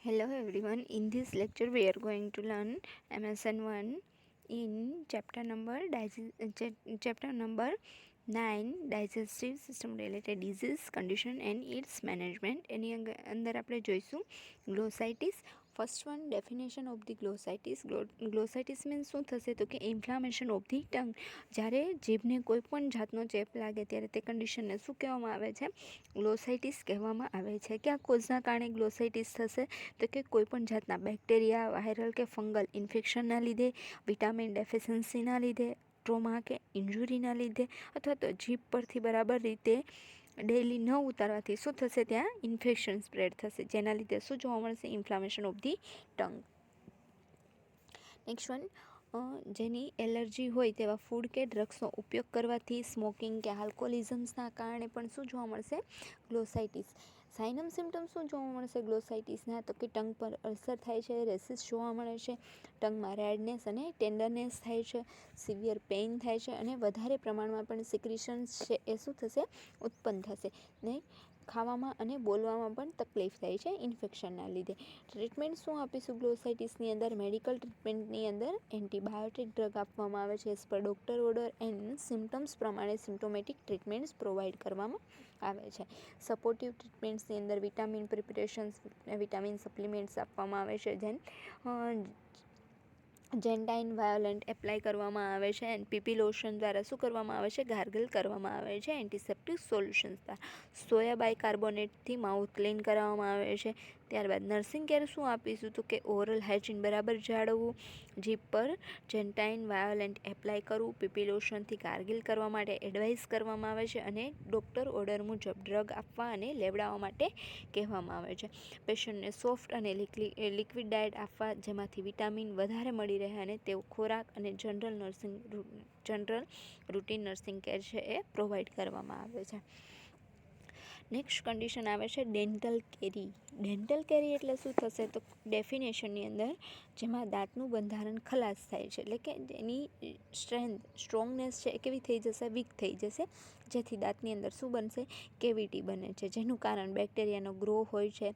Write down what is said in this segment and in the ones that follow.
Hello everyone, in this lecture we are going to learn MSN1 in chapter number 9 digestive system related disease condition and its management. એની અંદર આપણે જોઈશું glossitis. First one definition of the glossitis. Glossitis means શું થશે તો કે inflammation of the tongue. જ્યારે જીભને કોઈ પણ જાતનો ચેપ લાગે ત્યારે તે કન્ડિશનને શું કહેવામાં આવે છે? ગ્લોસાઇટિસ કહેવામાં આવે છે. કયા કોઝના કારણે ગ્લોસાઇટિસ થશે તો કે કોઈપણ જાતના બેક્ટેરિયા, વાયરલ કે ફંગલ ઇન્ફેક્શનના લીધે, વિટામિન ડેફિશિયન્સીના લીધે, ટ્રોમા કે ઇન્જુરીના લીધે, અથવા તો જીભ પરથી બરાબર રીતે ડેલી ન ઉતારવાથી શું થશે? ત્યાં ઇન્ફેક્શન સ્પ્રેડ થશે, જેના લીધે શું જોવા મળશે? Inflammation of the tongue. Next one, જેની એલર્જી હોય તેવા ફૂડ કે ડ્રગ્સનો ઉપયોગ કરવાથી, સ્મોકિંગ કે આલ્કોહોલિઝમ્સના કારણે પણ શું જોવા મળશે? ગ્લોસાઇટિસ. સાઇનમ સિમ્ટમ્સ શું જોવા મળશે ગ્લોસાઇટિસના? તો કે ટંગ પર અલ્સર થાય છે, રેસિસ જોવા મળે છે, ટંગમાં રેડનેસ અને ટેન્ડરનેસ થાય છે, સિવિયર પેઇન થાય છે અને વધારે પ્રમાણમાં પણ સિક્રિશન્સ છે એ શું થશે? ઉત્પન્ન થશે ને ખાવામાં અને બોલવામાં પણ તકલીફ થાય છે ઇન્ફેક્શનના લીધે. ટ્રીટમેન્ટ શું આપીશું ગ્લોસાઇટિસની અંદર? મેડિકલ ટ્રીટમેન્ટની અંદર એન્ટીબાયોટિક ડ્રગ આપવામાં આવે છે as per doctor order and symptoms પ્રમાણે સિમ્ટોમેટિક ટ્રીટમેન્ટ્સ પ્રોવાઈડ કરવામાં આવે છે. સપોર્ટિવ ટ્રીટમેન્ટ્સની અંદર વિટામિન પ્રિપરેશન્સ, વિટામિન સપ્લિમેન્ટ્સ આપવામાં આવે છે. જેન્ટાઇન વાયોલેન્ટ એપ્લાય કરવામાં આવે છે એન્ડ પીપી લોશન દ્વારા શું કરવામાં આવે છે? ગાર્ગલ કરવામાં આવે છે એન્ટિસેપ્ટિક સોલ્યુશન્સ દ્વારા. સોયા બાયકાર્બોનેટથી માઉથ ક્લીન કરવામાં આવે છે. ત્યારબાદ નર્સિંગ કેર શું આપીશું તો કે ઓરલ હાઇજીન બરાબર જાળવવું, જીભ પર જેન્ટાઇન વાયોલેન્ટ એપ્લાય કરવું, પીપી લોશનથી ગાર્ગિલ કરવા માટે એડવાઇસ કરવામાં આવે છે અને ડૉક્ટર ઓર્ડર મુજબ ડ્રગ આપવા અને લેવડાવવા માટે કહેવામાં આવે છે. પેશન્ટને સોફ્ટ અને લિક્વિડ ડાયટ આપવા, જેમાંથી વિટામિન વધારે મળી રહે અને તેઓ ખોરાક અને જનરલ રૂટીન નર્સિંગ કેર છે એ પ્રોવાઈડ કરવામાં આવે છે. નેક્સ્ટ કન્ડિશન આવે છે ડેન્ટલ કેરી. ડેન્ટલ કેરી એટલે શું થશે તો ડેફિનેશનની અંદર જેમાં દાંતનું બંધારણ ખલાસ થાય છે, એટલે કે એની સ્ટ્રોંગનેસ છે એ કેવી થઈ જશે? વીક થઈ જશે, જેથી દાંતની અંદર શું બનશે? કેવિટી બને છે, જેનું કારણ બેક્ટેરિયાનો ગ્રો હોય છે.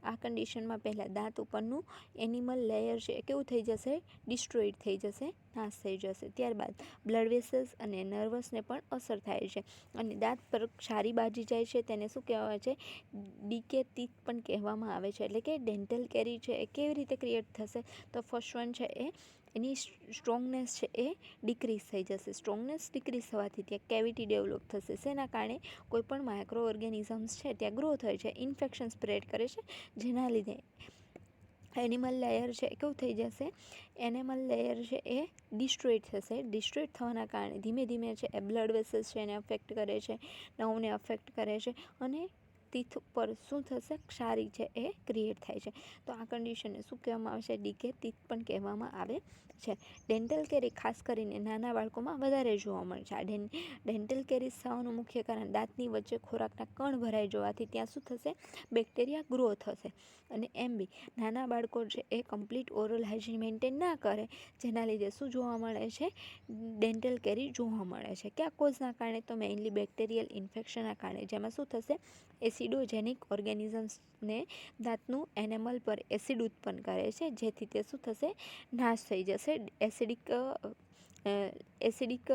આ કન્ડિશનમાં પહેલાં દાંત ઉપરનું એનિમલ લેયર છે એ કેવું થઈ જશે? ડિસ્ટ્રોઈડ થઈ જશે, નાશ થઈ જશે. ત્યારબાદ બ્લડ વેસલ્સ અને નર્વસને પણ અસર થાય છે અને દાંત પર ક્ષારી બાજી જાય છે, તેને શું કહેવાય છે? ડીકે ટીથ પણ કહેવામાં આવે છે. એટલે કે ડેન્ટલ કેરી છે એ કેવી રીતે ક્રિએટ થશે તો ફર્સ્ટ વન છે એ એની સ્ટ્રોંગનેસ છે એ ડિક્રીઝ થઈ જશે. સ્ટ્રોંગનેસ ડિક્રીઝ થવાથી ત્યાં કેવિટી ડેવલપ થશે. શેના કારણે? કોઈપણ માઇક્રો ઓર્ગેનિઝમ્સ છે ત્યાં ગ્રો થાય છે, ઇન્ફેક્શન સ્પ્રેડ કરે છે, જેના લીધે એનિમલ લેયર છે એ કેવું થઈ જશે? એનિમલ લેયર છે એ ડિસ્ટ્રોઈડ થશે. ડિસ્ટ્રોઈડ થવાના કારણે ધીમે ધીમે છે એ બ્લડ વેસલ્સ છે એને અફેક્ટ કરે છે, નર્વને અફેક્ટ કરે છે અને ટીથ ઉપર શું થશે? ક્ષારી છે એ ક્રિએટ થાય છે. તો આ કન્ડિશનને શું કહેવામાં આવે છે? ડીકે ટીથ પણ કહેવામાં આવે છે. ડેન્ટલ કેરી ખાસ કરીને નાના બાળકોમાં વધારે જોવા મળે છે. આ ડેન્ટલ કેરીઝ થવાનું મુખ્ય કારણ દાંતની વચ્ચે ખોરાકના કણ ભરાઈ જવાથી ત્યાં શું થશે? બેક્ટેરિયા ગ્રો થશે અને એમ બી નાના બાળકો છે એ કમ્પ્લીટ ઓરલ હાઇજીન મેન્ટેન ના કરે, જેના લીધે શું જોવા મળે છે? ડેન્ટલ કેરી જોવા મળે છે. કયા કોઝના કારણે? તો મેઇનલી બેક્ટેરિયલ ઇન્ફેક્શનના કારણે, જેમાં શું થશે? એસિડોજેનિક ઓર્ગેનિઝમ્સને દાંતનું એનેમલ પર એસિડ ઉત્પન્ન કરે છે, જેથી તે શું થશે? નાશ થઈ જશે. એસિડિક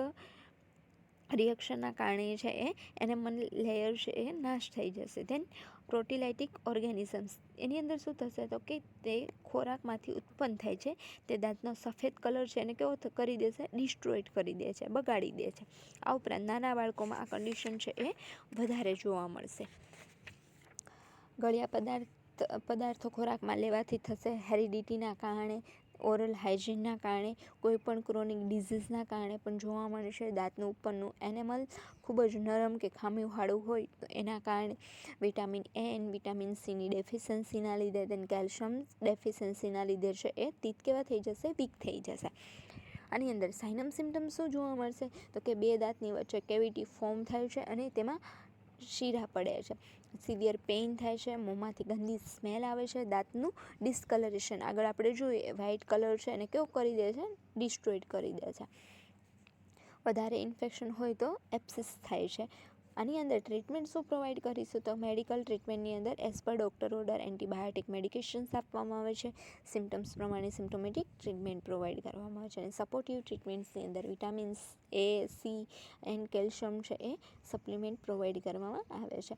રિએક્શનના કારણે છે એ એનેમલ લેયર છે એ નાશ થઈ જશે. ધેન પ્રોટીલાઇટિક ઓર્ગેનિઝમ્સ, એની અંદર શું થશે તો કે તે ખોરાકમાંથી ઉત્પન્ન થાય છે, તે દાંતનો સફેદ કલર છે એને કેવો કરી દેશે? ડિસ્ટ્રોઈડ કરી દે છે, બગાડી દે છે. આ ઉપરાંત નાના બાળકોમાં આ કન્ડિશન છે એ વધારે જોવા મળશે. ગળ્યા પદાર્થો ખોરાકમાં લેવાથી થશે. હેરિડિટીના કારણે, ઓરલ હાઇજીનના કારણે, કોઈપણ ક્રોનિક ડિઝીઝના કારણે પણ જોવા મળે છે. દાંતનું ઉપરનું એનેમલ ખૂબ જ નરમ કે ખામીવાળું હોય તો એના કારણે વિટામિન એ એન્ડ વિટામિન સીની ડેફિશિયન્સીના લીધે, તેન કેલ્શિયમ ડેફિશિયન્સીના લીધે છે એ ટીથ કેવા થઈ જશે? વીક થઈ જશે. આની અંદર સાઇનમ સિમ્ટમ્સ શું જોવા મળશે તો કે બે દાંતની વચ્ચે કેવિટી ફોર્મ થાય છે અને તેમાં શીરા પડે છે, સિવિયર પેઇન થાય છે, મોંમાંથી ગંદી સ્મેલ આવે છે, દાંતનું ડિસ્કલરેશન આગળ આપણે જોઈએ વ્હાઇટ કલર છે એને કેવું કરી દે છે? ડિસ્ટ્રોઈડ કરી દે છે. વધારે ઇન્ફેક્શન હોય તો એપ્સિસ થાય છે. આની અંદર ટ્રીટમેન્ટ શું પ્રોવાઈડ કરીશું તો મેડિકલ ટ્રીટમેન્ટની અંદર as per doctor order antibiotic medications આપવામાં આવે છે. સિમ્ટમ્સ પ્રમાણે સિમ્ટોમેટિક ટ્રીટમેન્ટ પ્રોવાઈડ કરવામાં આવે છે. અને સપોર્ટિવ ટ્રીટમેન્ટ્સની અંદર vitamins A, C and calcium છે એ સપ્લિમેન્ટ પ્રોવાઈડ કરવામાં આવે છે.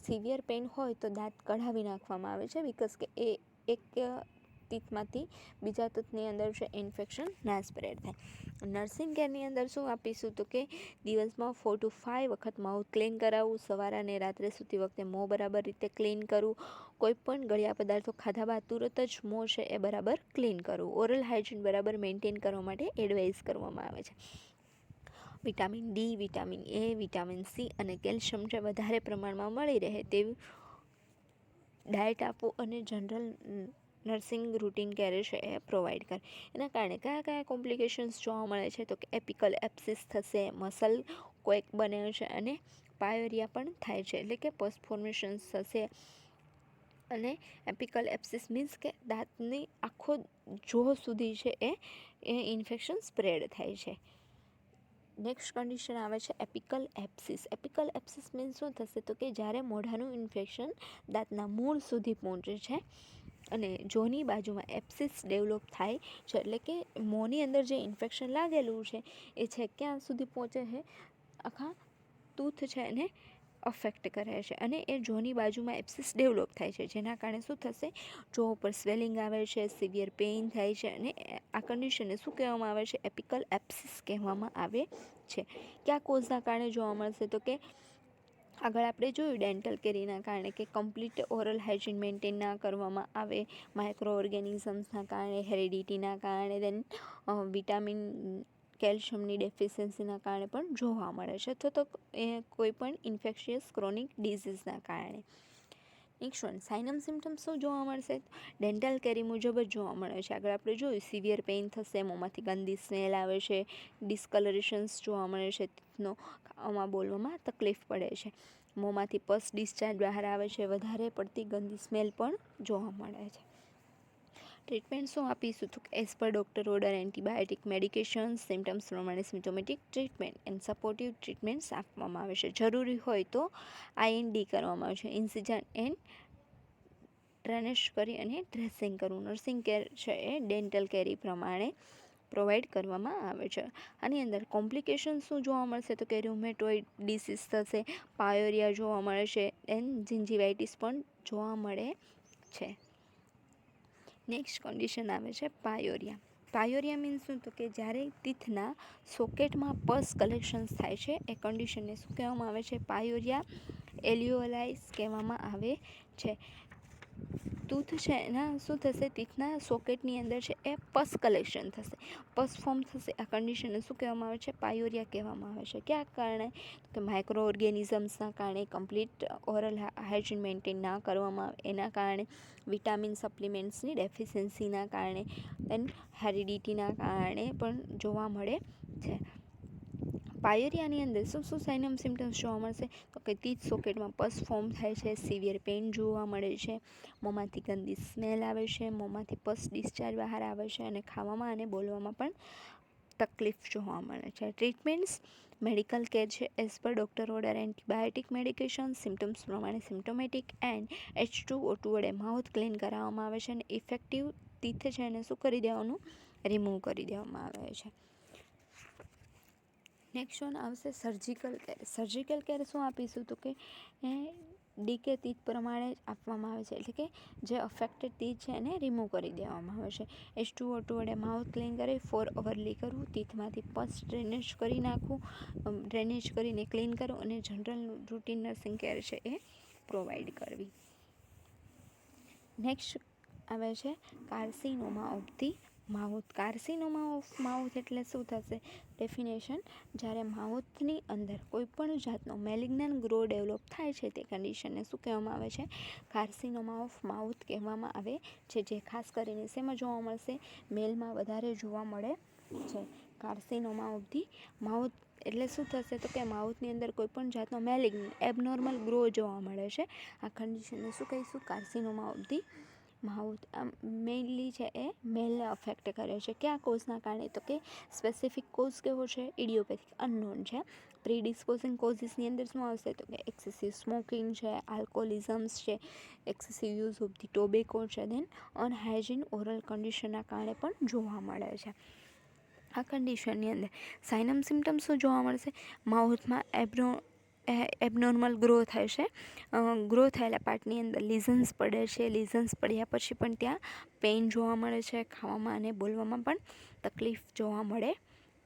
સિવિયર પેઇન હોય તો દાંત કઢાવી નાખવામાં આવે છે બિકોઝ કે એ એક તીથમાંથી બીજા તૂથની અંદર છે ઇન્ફેક્શન ના સ્પ્રેડ થાય. નર્સિંગ કેરની અંદર શું આપીશું તો કે દિવસમાં 4 to 5 વખત માઉથ ક્લીન કરાવવું, સવારે અને રાત્રે સૂતી વખતે મોં બરાબર રીતે ક્લીન કરવું, કોઈ પણ ગળ્યા પદાર્થો ખાધા બાદ તુરત જ મોં છે એ બરાબર ક્લીન કરવું, ઓરલ હાઇજીન બરાબર મેન્ટેન કરવા માટે એડવાઇસ કરવામાં આવે છે. Vitamin D, vitamin A, vitamin C અને કેલ્શિયમ છે વધારે પ્રમાણમાં મળી રહે તેવું ડાયટ આપવું અને જનરલ નર્સિંગ રૂટીન કેર છે એ પ્રોવાઈડ કરે. એના કારણે કયા કયા કોમ્પ્લિકેશન્સ જોવા મળે છે તો કે એપિકલ એપ્સિસ થશે, મસલ કોઈક બને છે અને પાયોરિયા પણ થાય છે, એટલે કે પસ ફોર્મેશન્સ થશે. અને એપિકલ એપ્સિસ મીન્સ કે દાંતની આખો જો સુધી છે એ ઇન્ફેક્શન સ્પ્રેડ થાય છે. નેક્સ્ટ કન્ડિશન આવે છે એપિકલ એપ્સિસ. એપિકલ એપ્સિસ મીન્સ શું થશે તો કે જ્યારે મોઢાનું ઇન્ફેક્શન દાંતના મૂળ સુધી પહોંચે છે અને જોની બાજુમાં એપ્સિસ ડેવલપ થાય છે, એટલે કે મોંની અંદર જે ઇન્ફેક્શન લાગેલું છે એ છે ક્યાં સુધી પહોંચે છે, આખા ટૂથ છે એને અફેક્ટ કરે છે અને એ જોની બાજુમાં એપ્સિસ ડેવલપ થાય છે, જેના કારણે શું થશે, જો ઉપર સ્વેલિંગ આવે છે, સિવિયર પેઇન થાય છે અને આ કન્ડિશનને શું કહેવામાં આવે છે, એપિકલ એપ્સિસ કહેવામાં આવે છે. કયા કોઝના કારણે જોવા મળશે તો કે આગળ આપણે જોયું ડેન્ટલ કેરીના કારણે કે કમ્પ્લીટ ઓરલ હાઇજીન મેન્ટેન ના કરવામાં આવે, માઇક્રો ઓર્ગેનિઝમ્સના કારણે, હેરિડિટીના કારણે, દેન વિટામિન કેલ્શિયમની ડેફિશિયન્સીના કારણે પણ જોવા મળે છે, અથવા તો એ કોઈ પણ ઇન્ફેક્શિયસ ક્રોનિક ડિઝીઝના કારણે. નેક્સ્ટ વન, સાઇનમ સિમ્ટમ્સ શું જોવા મળશે, ડેન્ટલ કેરી મુજબ જ જોવા મળે છે. આગળ આપણે જોયું સિવિયર પેઇન થશે, મોંમાંથી ગંદી સ્મેલ આવે છે, ડિસ્કલરેશન્સ જોવા મળે છે, તીથનો ખાવામાં બોલવામાં તકલીફ પડે છે, મોંમાંથી પસ ડિસ્ચાર્જ બહાર આવે છે, વધારે પડતી ગંદી સ્મેલ પણ જોવા મળે છે. ટ્રીટમેન્ટ શું આપીશું તો as per doctor order antibiotic medication, symptoms પ્રમાણે symptomatic treatment and supportive treatments આપવામાં આવે છે. જરૂરી હોય તો IND કરવામાં આવે છે, ઇન્સિઝન એન્ડ ડ્રેનેજ કરી અને ડ્રેસિંગ કરવું. નર્સિંગ કેર છે એ ડેન્ટલ કેરી પ્રમાણે પ્રોવાઈડ કરવામાં આવે છે. આની અંદર કોમ્પ્લિકેશન શું જોવા મળશે તો કે રૂમેટોઇડ ડિસીઝ થશે, પાયોરિયા જોવા મળે છે એન્ડ જિંજીવાઇટિસ પણ જોવા મળે છે. નેક્સ્ટ કન્ડિશન આવે છે પાયોરિયા. પાયોરિયા મીન્સ શું તો કે જ્યારે ટીથના સોકેટમાં પસ કલેક્શન્સ થાય છે એ કન્ડિશનને શું કહેવામાં આવે છે, પાયોરિયા એલ્યુઓલાઇસ કહેવામાં આવે છે. ટૂથ છે એના શું થશે, ટીથના સોકેટની અંદર છે એ પસ કલેક્શન થશે, પસ ફોર્મ થશે, આ કન્ડિશનને શું કહેવામાં આવે છે, પાયોરિયા કહેવામાં આવે છે. કયા કારણે તો માઇક્રો ઓર્ગેનિઝમ્સના કારણે, કમ્પ્લીટ ઓરલ હાઇજીન મેન્ટેન ના કરવામાં આવે એના કારણે, વિટામિન સપ્લિમેન્ટ્સની ડેફિશિયન્સીના કારણે, દેન હેરિડિટીના કારણે પણ જોવા મળે છે. પાયોરિયાની અંદર શું શું સાઇનમ સિમ્ટમ્સ જોવા મળશે તો કે ટીથ સોકેટમાં પસ ફોર્મ થાય છે, સિવિયર પેઇન જોવા મળે છે, મોંમાંથી ગંદી સ્મેલ આવે છે, મોંમાંથી પસ ડિસ્ચાર્જ બહાર આવે છે અને ખાવામાં અને બોલવામાં પણ તકલીફ જોવા મળે છે. ટ્રીટમેન્ટ્સ મેડિકલ કેર છે as per doctor order antibiotic medication, symptoms પ્રમાણે સિમ્ટોમેટિક એન્ડ H2O2 વડે માઉથ ક્લીન કરાવવામાં આવે છે અને ઇફેક્ટિવ ટીથ છે એને શું કરી દેવાનું, રિમૂવ કરી દેવામાં આવે છે. નેક્સ્ટ વન આવશે સર્જિકલ કેર. સર્જિકલ કેર શું આપીશું તો કે ડીકે ટીથ પ્રમાણે આપવામાં આવે છે, એટલે કે જે અફેક્ટેડ ટીથ છે એને રિમૂવ કરી દેવામાં આવે છે. H2O2 વડે માઉથ ક્લીન કરી 4 અવરલી કરવું, ટીથમાંથી પસ ડ્રેનેજ કરી નાખવું, ડ્રેનેજ કરીને ક્લીન કરવું અને જનરલ રૂટીન નર્સિંગ કેર છે એ પ્રોવાઈડ કરવી. નેક્સ્ટ આવે છે carcinoma of the mouth. Carcinoma of mouth એટલે શું થશે, ડેફિનેશન, જ્યારે માઉથની અંદર કોઈપણ જાતનો મેલિગ્નન્ટ ગ્રો ડેવલપ થાય છે તે કન્ડિશનને શું કહેવામાં આવે છે, કાર્સિનોમા ઓફ માઉથ કહેવામાં આવે છે, જે ખાસ કરીને શેમાં જોવા મળશે, મેલમાં વધારે જોવા મળે છે. કાર્સિનોમા ઓફ ધી માઉથ એટલે શું થશે તો કે માઉથની અંદર કોઈપણ જાતનો એબનોર્મલ ગ્રો જોવા મળે છે, આ કન્ડિશનને શું કહીશું, carcinoma of the mouth. Mainly છે એ મેલને અફેક્ટ કરે છે. કયા કોઝના કારણે તો કે સ્પેસિફિક કોઝ કેવો છે, ઇડિયોપેથિક અનનોન છે, પ્રીડિસ્પોઝિંગ કોઝિસની અંદર શું આવશે તો કે એક્સેસિવ સ્મોકિંગ છે, આલ્કોહોલિઝમ્સ છે, excessive use of the tobacco છે, દેન અનહાઇજીન ઓરલ કન્ડિશનના કારણે પણ જોવા મળે છે. આ કન્ડિશનની અંદર સાઇનમ સિમ્ટમ્સ શું જોવા મળશે? માઉથમાં એબનોર્મલ ગ્રો થાય છે, ગ્રો થયેલા પાર્ટની અંદર લીઝન્સ પડે છે, લીઝન્સ પડ્યા પછી પણ ત્યાં પેઇન જોવા મળે છે, ખાવામાં અને બોલવામાં પણ તકલીફ જોવા મળે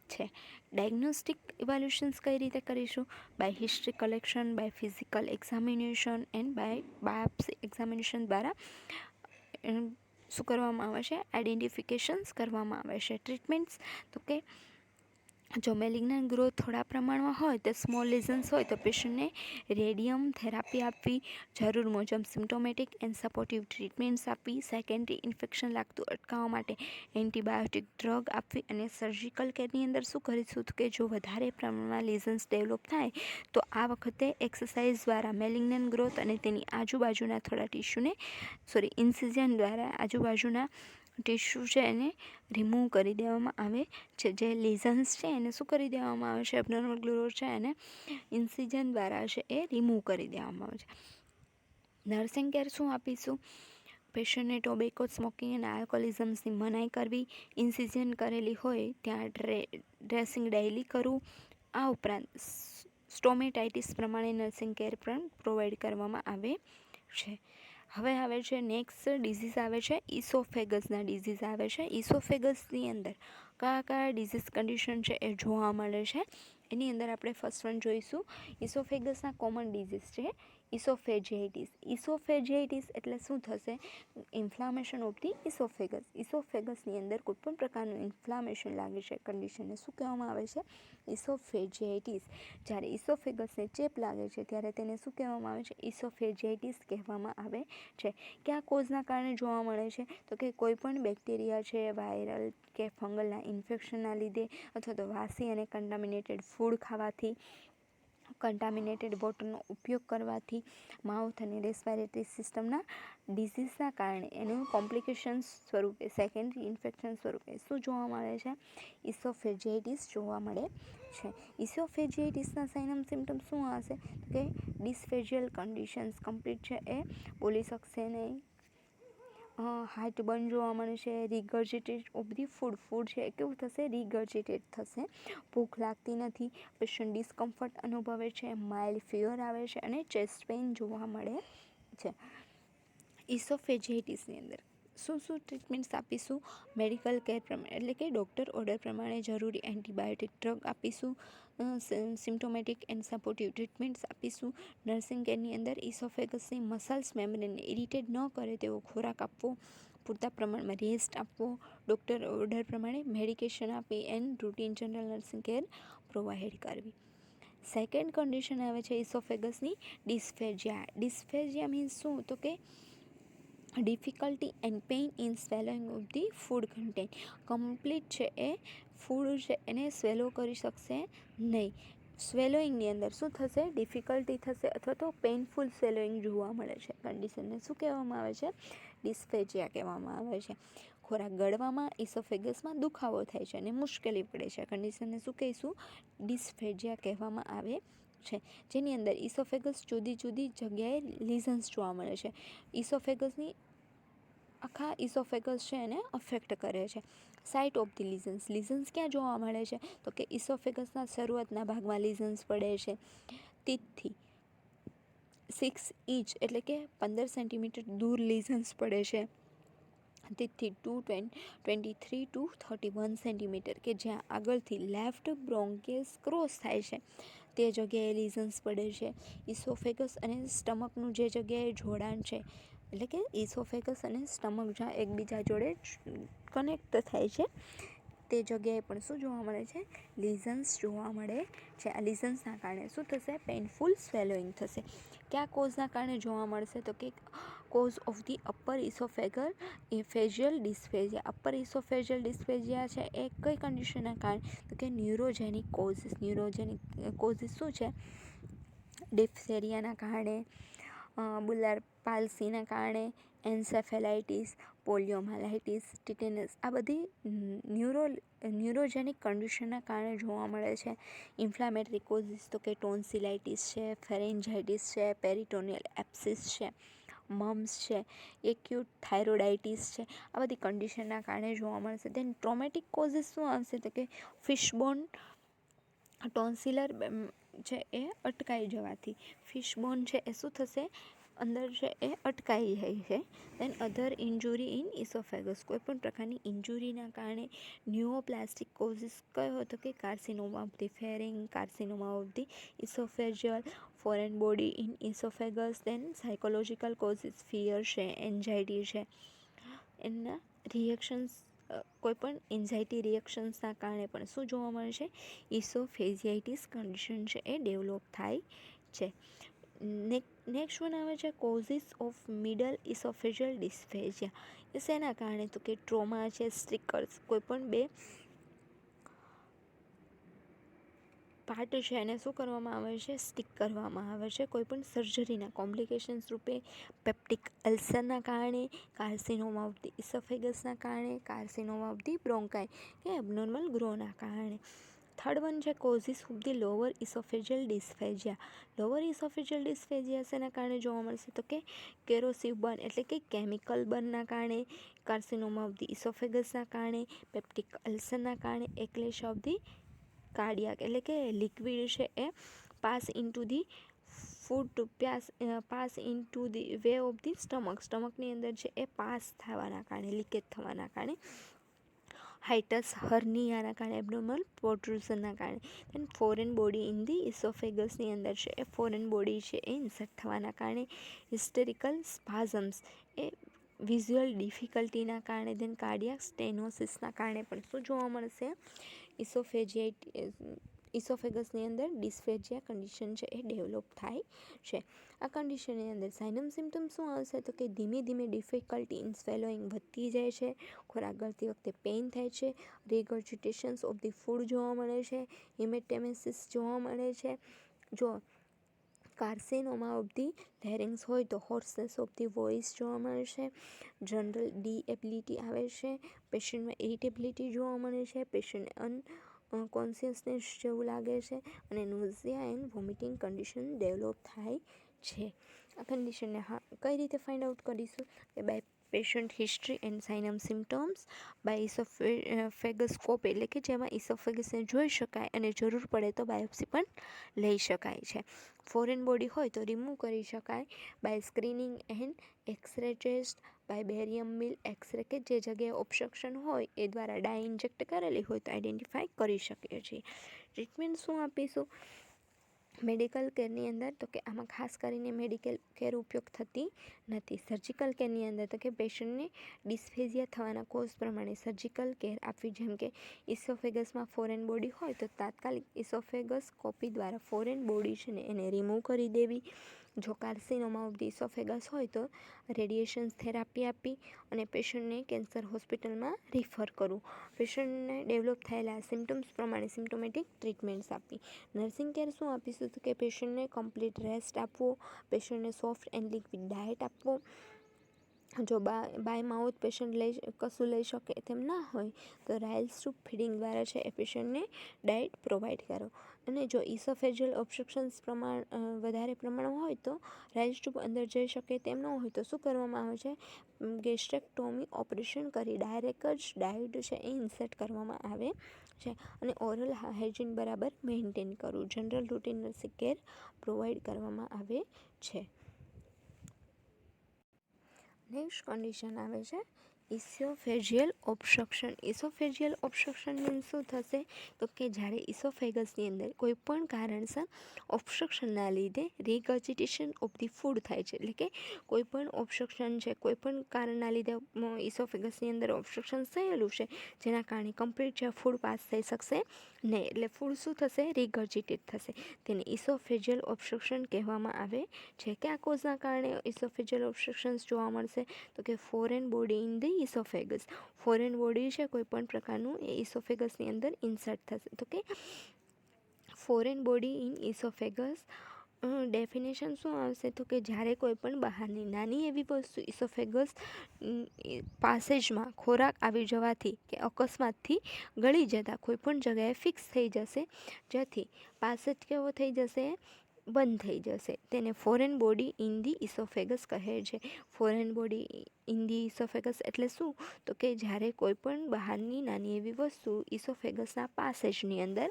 છે. ડાયગ્નોસ્ટિક ઇવેલ્યુશન્સ કઈ રીતે કરીશું? By history collection, by physical examination and by biopsy examination દ્વારા શું કરવામાં આવે છે? આઈડેન્ટિફિકેશન્સ કરવામાં આવે છે. ટ્રીટમેન્ટ્સ તો કે જો મેલિગ્નન્ટ ગ્રોથ થોડા પ્રમાણમાં હોય તો સ્મોલ લીઝન્સ હોય તો પેશન્ટને રેડિયમ થેરાપી આપવી, જરૂર મુજબ સિમ્ટોમેટિક એન્ડ સપોર્ટિવ ટ્રીટમેન્ટ્સ આપવી, સેકન્ડરી ઇન્ફેક્શન લાગતું અટકાવવા માટે એન્ટીબાયોટિક ડ્રગ આપવી, અને સર્જિકલ કેરની અંદર શું કરીશું કે જો વધારે પ્રમાણમાં લીઝન્સ ડેવલપ થાય તો આ વખતે એક્સરસાઇઝ દ્વારા મેલિગ્નન્ટ ગ્રોથ અને તેની આજુબાજુના થોડા ટિશ્યુને ઇન્સિઝન દ્વારા આજુબાજુના ટિશ્યુ છે એને રિમૂવ કરી દેવામાં આવે છે. જે લીઝન્સ છે એને શું કરી દેવામાં આવે છે? એબનોર્મલ ગ્રોથ છે એને ઇન્સિઝન દ્વારા છે એ રિમૂવ કરી દેવામાં આવે છે. નર્સિંગ કેર શું આપીશું? પેશન્ટને ટોબેકો સ્મોકિંગ અને આલ્કોહોલિઝમ્સની મનાઈ કરવી, ઇન્સિઝન કરેલી હોય ત્યાં ડ્રેસિંગ ડેઇલી કરવું. આ ઉપરાંત સ્ટોમેટાઇટિસ પ્રમાણે નર્સિંગ કેર પણ પ્રોવાઈડ કરવામાં આવે છે. હવે આવે છે નેક્સ્ટ ડિઝીઝ આવે છે ઇસોફેગસના ડિઝીઝ આવે છે. ઇસોફેગસની અંદર કયા કયા ડિઝીઝ કન્ડિશન છે એ જોવા મળે છે એની અંદર આપણે ફર્સ્ટ વન જોઈશું. ઇસોફેગસના કોમન ડિઝીઝ છે ઇસોફેજિયાઇટિસ. ઇસોફેજિયાઇટિસ એટલે શું થશે? Inflammation of the oesophagus. ઇસોફેગસની અંદર કોઈપણ પ્રકારનું ઇન્ફ્લામેશન લાગે છે કન્ડિશનને શું કહેવામાં આવે છે? ઇસોફેજિયાઇટિસ. જ્યારે ઇસોફેગસને ચેપ લાગે છે ત્યારે તેને શું કહેવામાં આવે છે? ઇસોફેજિયાઇટિસ કહેવામાં આવે છે. કયા કોઝના કારણે જોવા મળે છે તો કે કોઈ પણ બેક્ટેરિયા છે, વાયરલ કે ફંગલના ઇન્ફેક્શનના લીધે, અથવા તો વાસી અને કન્ટામિનેટેડ ફૂડ ખાવાથી, કન્ટામિનેટેડ વોટરનો ઉપયોગ કરવાથી, માઉથ અને રેસ્પિરેટરી સિસ્ટમના ડિઝીઝના કારણે એનું કોમ્પ્લિકેશન્સ સ્વરૂપે સેકન્ડરી ઇન્ફેક્શન સ્વરૂપે શું જોવા મળે છે? ઇસોફેજિયાઇટિસ જોવા મળે છે. ઇસોફેજિયાઇટિસના સાઇનમ સિમ્ટમ્સ શું હશે કે ડિસ્ફેજિયલ કન્ડિશન્સ કમ્પ્લીટ છે એ બોલી શકશે નહીં, હાર્ટ બર્ન જોવા મળે છે, રિગર્જિટેટ ઓફ ધી ફૂડ છે એ કેવું થશે? રિગર્જિટેટ થશે, ભૂખ લાગતી નથી, પેશન્ટ ડિસ્કમ્ફર્ટ અનુભવે છે, માઇલ્ડ ફીવર આવે છે અને ચેસ્ટ પેઇન જોવા મળે છે. ઇસોફેજિયાઇટિસની અંદર શું ટ્રીટમેન્ટ્સ આપીશું? મેડિકલ કેર પ્રમાણે એટલે કે ડૉક્ટર ઓર્ડર પ્રમાણે જરૂરી એન્ટીબાયોટિક ડ્રગ આપીશું, સિમ્ટોમેટિક એન્ડ સપોર્ટિવ ટ્રીટમેન્ટ્સ આપીશું. નર્સિંગ કેરની અંદર ઇસોફેગસની મસલ્સ મેમ્બ્રેનને ઇરિટેટ ન કરે તેવો ખોરાક આપવો, પૂરતા પ્રમાણમાં રેસ્ટ આપવો, ડૉક્ટર ઓર્ડર પ્રમાણે મેડિકેશન આપી and routine general nursing care provide કરવી. સેકન્ડ કન્ડિશન આવે છે ઇસોફેગસની ડિસ્ફેજિયા. ડિસ્ફેજિયા મીન્સ શું તો કે difficulty and pain in swallowing of the food content. Complete છે એ ફૂડ છે એને સ્વેલો કરી શકશે નહીં. સ્વેલોઈંગની અંદર શું થશે? ડિફિકલ્ટી થશે અથવા તો પેઇનફુલ સ્વેલોઈંગ જોવા મળે છે. કન્ડિશનને શું કહેવામાં આવે છે? ડિસ્ફેજિયા કહેવામાં આવે છે. ખોરાક ગળવામાં ઇસોફેગસમાં દુખાવો થાય છે અને મુશ્કેલી પડે છે. કન્ડિશનને શું કહીશું? ડિસ્ફેજિયા કહેવામાં આવે છે. જેની અંદર ઇસોફેગસ જુદી જુદી જગ્યાએ લીઝન્સ જોવા મળે છે. ઇસોફેગસની આખા ઇસોફેગસ છે એને અફેક્ટ કરે છે. સાઇટ ઓફ ધી લીઝન્સ ક્યાં જોવા મળે છે તો કે ઇસોફેગસના શરૂઆતના ભાગમાં લીઝન્સ પડે છે. ટીથથી 6 ઇંચ એટલે કે 15 સેન્ટીમીટર દૂર લીઝન્સ પડે છે. ટીથથી 23 to 31 સેન્ટીમીટર કે જ્યાં આગળથી લેફ્ટ બ્રોન્કેસ ક્રોસ થાય છે તે જગ્યાએ લીઝન્સ પડે છે. ઇસોફેગસ અને સ્ટમકનું જે જગ્યાએ જોડાણ છે એટલે કે ઇસોફેગસ અને સ્ટમક જ્યાં એકબીજા જોડે કનેક્ટ થાય છે તે જગ્યાએ પણ શું જોવા મળે છે? લીઝન્સ જોવા મળે છે. આ લીઝન્સના કારણે શું થશે? પેઇનફુલ સ્વેલોઈંગ થશે. કયા કોઝના કારણે જોવા મળશે તો કે cause of the upper oesophageal dysphagia. Upper oesophageal dysphagia છે એ કઈ કન્ડિશનના કારણે તો કે ન્યુરોજેનિક કોઝિસ શું છે? ડિફ્થેરિયાના કારણે, બુલાર પાલ્સીના કારણે, એન્સેફેલાઇટિસ, પોલિયોમાઇલાઇટિસ, ટિટેનસ આ બધી ન્યુરોજેનિક કન્ડિશનના કારણે જોવા મળે છે. ઇન્ફ્લામેટરી કોઝિસ તો કે ટોન્સિલાઇટિસ છે, ફેરેન્જાઇટિસ છે, પેરિટોનિયલ એપ્સિસ છે, મમ્સ છે, એક્યુટ થાઇરોઇડાઇટિસ છે, આ બધી કન્ડિશનના કારણે જોવા મળશે. દેન ટ્રોમેટિક કોઝિસ શું આવશે તો કે ફિશબોન ટોન્સિલર છે એ અટકાઈ જવાથી, ફિશબોન છે એ શું થશે, અંદર છે એ અટકાઈ જાય છે. દેન અધર ઇન્જુરી ઇન ઇસોફેગસ, કોઈપણ પ્રકારની ઇન્જુરીના કારણે ન્યુઓપ્લાસ્ટિક કોઝિસ કયો હતો કે carcinoma of the pharynx, carcinoma of the oesophageal, foreign body in oesophagus. Then psychological causes fear છે, એન્ઝાઇટી છે, એના રિએક્શન્સ કોઈપણ એન્ઝાઇટી રિએક્શન્સના કારણે પણ શું જોવા મળે છે, ઇસોફેજિયાઇટિસ કન્ડિશન છે એ ડેવલપ થાય છે. નેક્સ્ટ વન આવે છે કોઝિસ ઓફ મિડલ ઇસોફેજિયલ ડિસ્ફેજિયા. એ શેના કારણે તો કે ટ્રોમા છે, સ્ટ્રિકર્સ, કોઈપણ બે પાર્ટ છે એને શું કરવામાં આવે છે, સ્ટિક કરવામાં આવે છે કોઈપણ સર્જરીના કોમ્પ્લિકેશન્સ રૂપે, પેપ્ટિક અલ્સરના કારણે, કાર્સિનોમા ઓફ ધી ઇસોફેગસના કારણે, કાર્સિનોમા ઓફ ધી બ્રોન્કાઈ કે એબનોર્મલ ગ્રોના કારણે. થર્ડ વન છે causes of the lower oesophageal dysphagia. Lower oesophageal dysphagia શેના કારણે જોવા મળશે તો કે કેરોસિવ બર્ન એટલે કે કેમિકલ બર્નના કારણે, કાર્સિનોમા ઓફ ધી ઇસોફેગસના કારણે, પેપ્ટિક અલ્સરના કારણે, એક્લેશ ઓફ ધી કાર્ડિયાક એટલે કે લિક્વિડ છે એ pass into the food pass into the way of the સ્ટમકની અંદર છે એ પાસ થવાના કારણે, લીકેજ થવાના કારણે, હાઇટસ હર્નિયાના કારણે, એબનોર્મલ પ્રોટ્રુઝનના કારણે. દેન ફોરેન બોડી ઇન ધી ઇસોફેગસની અંદર છે એ ફોરેન બોડી છે એ ઇન્સર્ટ થવાના કારણે, હિસ્ટેરિકલ સ્પાઝમ્સ એ વિઝ્યુઅલ ડિફિકલ્ટીના કારણે, દેન કાર્ડિયાક સ્ટેનોસિસના કારણે પણ શું જોવા મળશે, ઇસોફેગસની અંદર ડિસ્ફેજિયા કન્ડિશન છે એ ડેવલપ થાય છે. આ કન્ડિશનની અંદર સાઇનમ સિમ્ટમ શું આવશે તો કે ધીમે ધીમે ડિફિકલ્ટી ઇન સ્વેલોઈંગ વધતી જાય છે, ખોરાક ગળતી વખતે પેઇન થાય છે, રિગર્જિટેશન્સ ઓફ ધી ફૂડ જોવા મળે છે, હિમેટેમેસિસ જોવા મળે છે. જો કાર્સિનોમા ઓફ ધી લેરિંગ્સ હોય તો હોર્સનેસ ઓફ ધી વોઇસ જોવા મળે છે, જનરલ ડીએબિલિટી આવે છે, પેશન્ટમાં ઇરિટેબિલિટી જોવા મળે છે, પેશન્ટને કોન્શિયસનેસ જેવું લાગે છે અને નોઝિયા એન્ડ વોમિટિંગ કન્ડિશન ડેવલપ થાય છે. આ કન્ડિશનને કઈ રીતે ફાઇન્ડ આઉટ કરીશું કે by patient history and sign and symptoms, by oesophagoscope એટલે કે જેમાં ઇસોફેગસને જોઈ શકાય અને જરૂર પડે તો બાયોપ્સી પણ લઈ શકાય છે. ફોરેન બોડી હોય તો રિમૂવ કરી શકાય by screening and x-ray test, by barium meal x-ray કે જે જગ્યાએ ઓબ્સ્ટ્રક્શન હોય એ દ્વારા ડાય ઇન્જેક્ટ કરેલી હોય તો આઈડેન્ટિફાઈ કરી શકીએ છીએ. ટ્રીટમેન્ટ શું આપીશું મેડિકલ કેરની અંદર તો કે આમાં ખાસ કરીને મેડિકલ કેર ઉપયોગ થતી નથી. સર્જિકલ કેરની અંદર તો કે પેશન્ટને ડિસ્ફેઝિયા થવાના કોઝ પ્રમાણે સર્જિકલ કેર આપવી, જેમ કે ઇસોફેગસમાં ફોરેન બોડી હોય તો તાત્કાલિક ઇસોફેગસ્કોપી દ્વારા ફોરેન બોડી છે ને એને રિમૂવ કરી દેવી. જો કાર્સિનોમા ઓફ ધી ઇસોફેગસ હોય તો રેડિયેશન થેરાપી આપી અને પેશન્ટને કેન્સર હોસ્પિટલમાં રિફર કરવું. પેશન્ટને ડેવલપ થયેલા સિમ્ટમ્સ પ્રમાણે સિમ્ટોમેટિક ટ્રીટમેન્ટ્સ આપવી. નર્સિંગ કેર શું આપીશું તો કે પેશન્ટને કમ્પ્લીટ રેસ્ટ આપવો, પેશન્ટને સોફ્ટ એન્ડ લિક્વિડ ડાયટ આપવો. જો બાય માઉથ પેશન્ટ કશું લઈ શકે તેમ ના હોય તો રાઇલ્સ ટ્યુબ ફીડિંગ દ્વારા છે એ પેશન્ટને ડાયટ પ્રોવાઈડ કરો. અને જો ઇસોફેજિયલ ઓબ્સ્ટ્રક્શન્સ વધારે પ્રમાણમાં હોય તો રાઇલ્સ ટ્યુબ અંદર જઈ શકે તેમ ન હોય તો શું કરવામાં આવે છે, ગેસ્ટ્રેક્ટોમી ઓપરેશન કરી ડાયરેક્ટ જ ડાયટ છે એ ઇન્સર્ટ કરવામાં આવે છે. અને ઓરલ હાઇજીન બરાબર મેન્ટેન કરવું, general routine nursing care provide કરવામાં આવે છે. નેક્સ્ટ કન્ડિશન આવે છે ઇસોફેજિયલ ઓબ્સ્ટ્રક્શન. ઇસોફેજિયલ ઓબ્સ્ટ્રક્શન મીન્સ શું થશે તો કે જ્યારે ઇસોફેગસની અંદર કોઈ પણ કારણસર ઓબ્સ્ટ્રક્શનના લીધે રિગર્જિટેશન ઓફ ધી ફૂડ થાય છે, એટલે કે કોઈ પણ ઓબ્સ્ટ્રક્શન છે, કોઈ પણ કારણના લીધે ઇસોફેગસની અંદર ઓબ્સ્ટ્રક્શન થયેલું છે જેના કારણે કમ્પ્લીટ જે ફૂડ પાસ થઈ શકશે નહીં, એટલે ફૂડ શું થશે, રિગર્જિટેટ થશે, તેને ઇસોફેજિયલ ઓબ્સ્ટ્રક્શન કહેવામાં આવે છે. કયા કોઝના કારણે ઇસોફેજિયલ ઓબ્સ્ટ્રક્શન્સ જોવા મળશે તો કે foreign body in the oesophagus. Foreign body છે કોઈ પણ પ્રકારનું એ ઇસોફેગસની અંદર ઇન્સર્ટ થશે તો કે ફોરેન બોડી ઇન ઇસોફેગસ ડેફિનેશન શું આવશે તો કે જ્યારે કોઈ પણ બહારની નાની એવી વસ્તુ ઇસોફેગસ પાસેજમાં ખોરાક આવી જવાથી કે અકસ્માતથી ગળી જતાં કોઈ પણ જગ્યાએ ફિક્સ થઈ જશે, જેથી પાસેજ કેવો થઈ જશે, બંધ થઈ જશે. તેને ફોરેન બોડી ઇન ધી ઇસોફેગસ કહે છે. Foreign body in the oesophagus એટલે શું તો કે જ્યારે કોઈ પણ બહારની નાની એવી વસ્તુ ઇસોફેગસના પાસેજની અંદર